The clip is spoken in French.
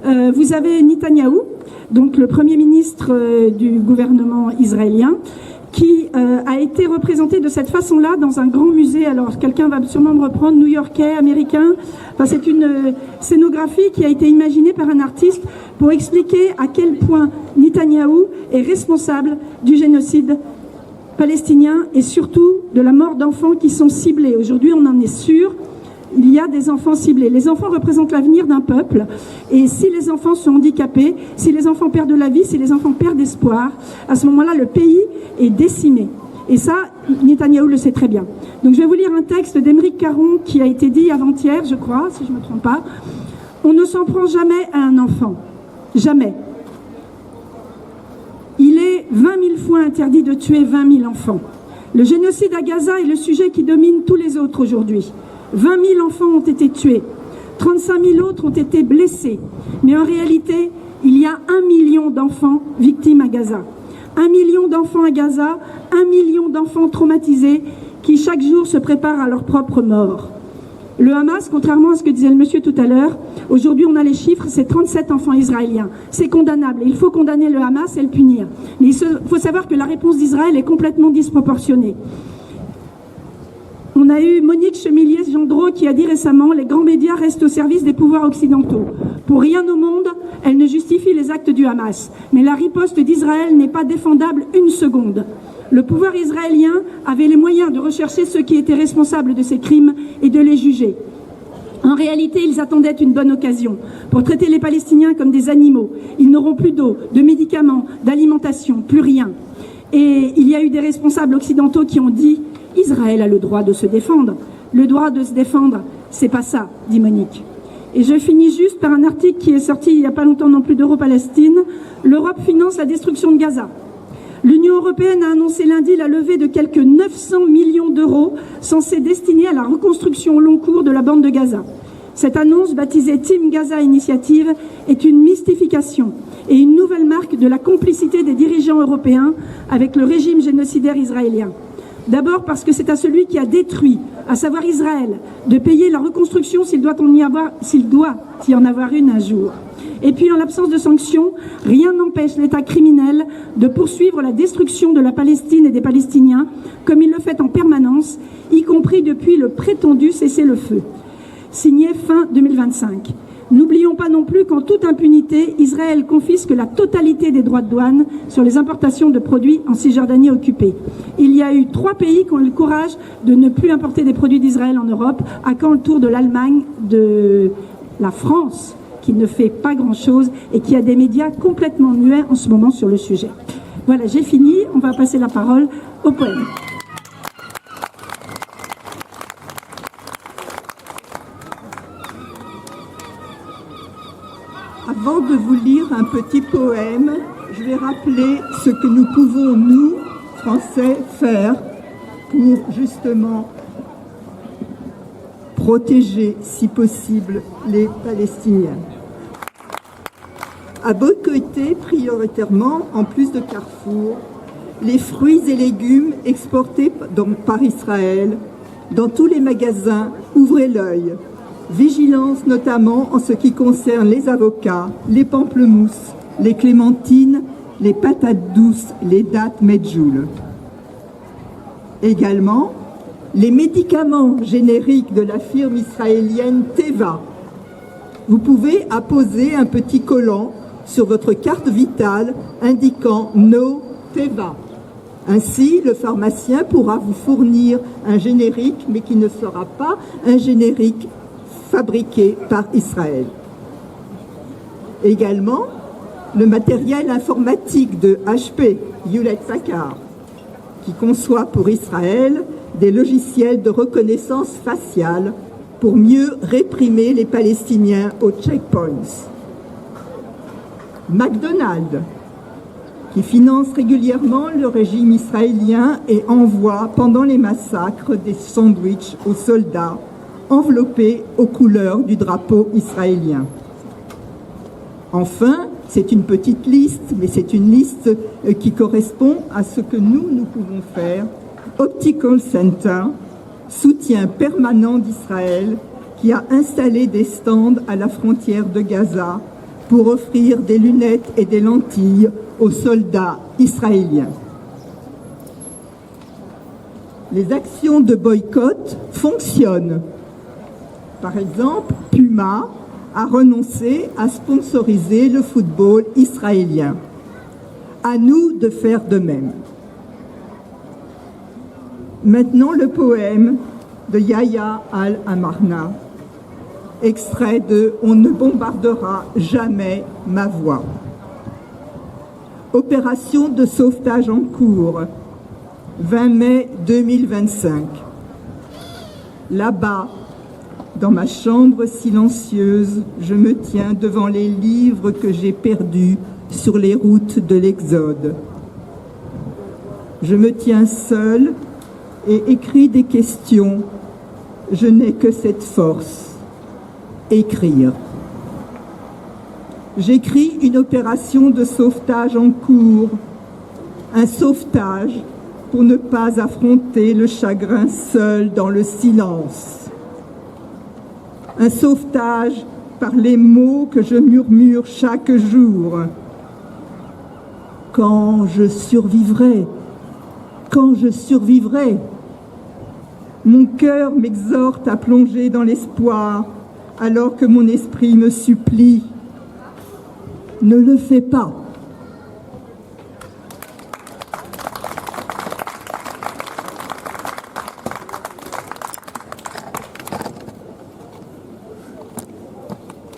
Vous avez Netanyahou, donc le Premier ministre du gouvernement israélien, qui a été représenté de cette façon-là dans un grand musée. Alors, quelqu'un va sûrement me reprendre, new-yorkais, américain. Enfin, c'est une scénographie qui a été imaginée par un artiste pour expliquer à quel point Netanyahou est responsable du génocide palestinien et surtout de la mort d'enfants qui sont ciblés. Aujourd'hui, on en est sûr. Il y a des enfants ciblés. Les enfants représentent l'avenir d'un peuple. Et si les enfants sont handicapés, si les enfants perdent de la vie, si les enfants perdent espoir, à ce moment-là, le pays est décimé. Et ça, Netanyahou le sait très bien. Donc je vais vous lire un texte d'Émeric Caron qui a été dit avant-hier, je crois, si je ne me trompe pas. On ne s'en prend jamais à un enfant. Jamais. Il est 20 000 fois interdit de tuer 20 000 enfants. Le génocide à Gaza est le sujet qui domine tous les autres aujourd'hui. 20 000 enfants ont été tués, 35 000 autres ont été blessés. Mais en réalité, il y a 1 million d'enfants victimes à Gaza. 1 million d'enfants à Gaza, 1 million d'enfants traumatisés qui chaque jour se préparent à leur propre mort. Le Hamas, contrairement à ce que disait le monsieur tout à l'heure, aujourd'hui on a les chiffres, c'est 37 enfants israéliens. C'est condamnable. Il faut condamner le Hamas et le punir. Mais il faut savoir que la réponse d'Israël est complètement disproportionnée. On a eu Monique Chemillier-Gendreau qui a dit récemment « Les grands médias restent au service des pouvoirs occidentaux. Pour rien au monde, elle ne justifie les actes du Hamas. Mais la riposte d'Israël n'est pas défendable une seconde. Le pouvoir israélien avait les moyens de rechercher ceux qui étaient responsables de ces crimes et de les juger. En réalité, ils attendaient une bonne occasion pour traiter les Palestiniens comme des animaux. Ils n'auront plus d'eau, de médicaments, d'alimentation, plus rien. Et il y a eu des responsables occidentaux qui ont dit « Israël a le droit de se défendre. Le droit de se défendre, c'est pas ça, dit Monique. » Et je finis juste par un article qui est sorti il n'y a pas longtemps non plus d'Europalestine. L'Europe finance la destruction de Gaza. L'Union européenne a annoncé lundi la levée de quelques 900 millions d'euros censés destinés à la reconstruction au long cours de la bande de Gaza. Cette annonce, baptisée Team Gaza Initiative, est une mystification et une nouvelle marque de la complicité des dirigeants européens avec le régime génocidaire israélien. D'abord parce que c'est à celui qui a détruit, à savoir Israël, de payer la reconstruction s'il doit y en avoir une un jour. Et puis, en l'absence de sanctions, rien n'empêche l'État criminel de poursuivre la destruction de la Palestine et des Palestiniens, comme il le fait en permanence, y compris depuis le prétendu cessez-le-feu, signé fin 2025. N'oublions pas non plus qu'en toute impunité, Israël confisque la totalité des droits de douane sur les importations de produits en Cisjordanie occupée. Il y a eu 3 pays qui ont eu le courage de ne plus importer des produits d'Israël en Europe. À quand le tour de l'Allemagne, de la France, qui ne fait pas grand-chose et qui a des médias complètement muets en ce moment sur le sujet. Voilà, j'ai fini. On va passer la parole au poème. Avant de vous lire un petit poème, je vais rappeler ce que nous pouvons, nous, Français, faire pour justement protéger, si possible, les Palestiniens. À boycotter prioritairement, en plus de Carrefour, les fruits et légumes exportés par Israël dans tous les magasins. Ouvrez l'œil. Vigilance notamment en ce qui concerne les avocats, les pamplemousses, les clémentines, les patates douces, les dattes medjool. Également, les médicaments génériques de la firme israélienne Teva. Vous pouvez apposer un petit collant sur votre carte vitale indiquant « No Teva ». Ainsi, le pharmacien pourra vous fournir un générique, mais qui ne sera pas un générique fabriqué par Israël. Également, le matériel informatique de HP, Hewlett-Packard, qui conçoit pour Israël des logiciels de reconnaissance faciale pour mieux réprimer les Palestiniens aux checkpoints. McDonald's, qui finance régulièrement le régime israélien et envoie pendant les massacres des sandwichs aux soldats enveloppés aux couleurs du drapeau israélien. Enfin, c'est une petite liste, mais c'est une liste qui correspond à ce que nous pouvons faire. Optical Center, soutien permanent d'Israël, qui a installé des stands à la frontière de Gaza pour offrir des lunettes et des lentilles aux soldats israéliens. Les actions de boycott fonctionnent. Par exemple, Puma a renoncé à sponsoriser le football israélien. À nous de faire de même. Maintenant, le poème de Yahya al-Amarna, extrait de « On ne bombardera jamais ma voix ». Opération de sauvetage en cours, 20 mai 2025. Là-bas, dans ma chambre silencieuse, je me tiens devant les livres que j'ai perdus sur les routes de l'Exode. Je me tiens seule et écris des questions. Je n'ai que cette force, écrire. J'écris une opération de sauvetage en cours, un sauvetage pour ne pas affronter le chagrin seul dans le silence. Un sauvetage par les mots que je murmure chaque jour. Quand je survivrai, mon cœur m'exhorte à plonger dans l'espoir alors que mon esprit me supplie. Ne le fais pas.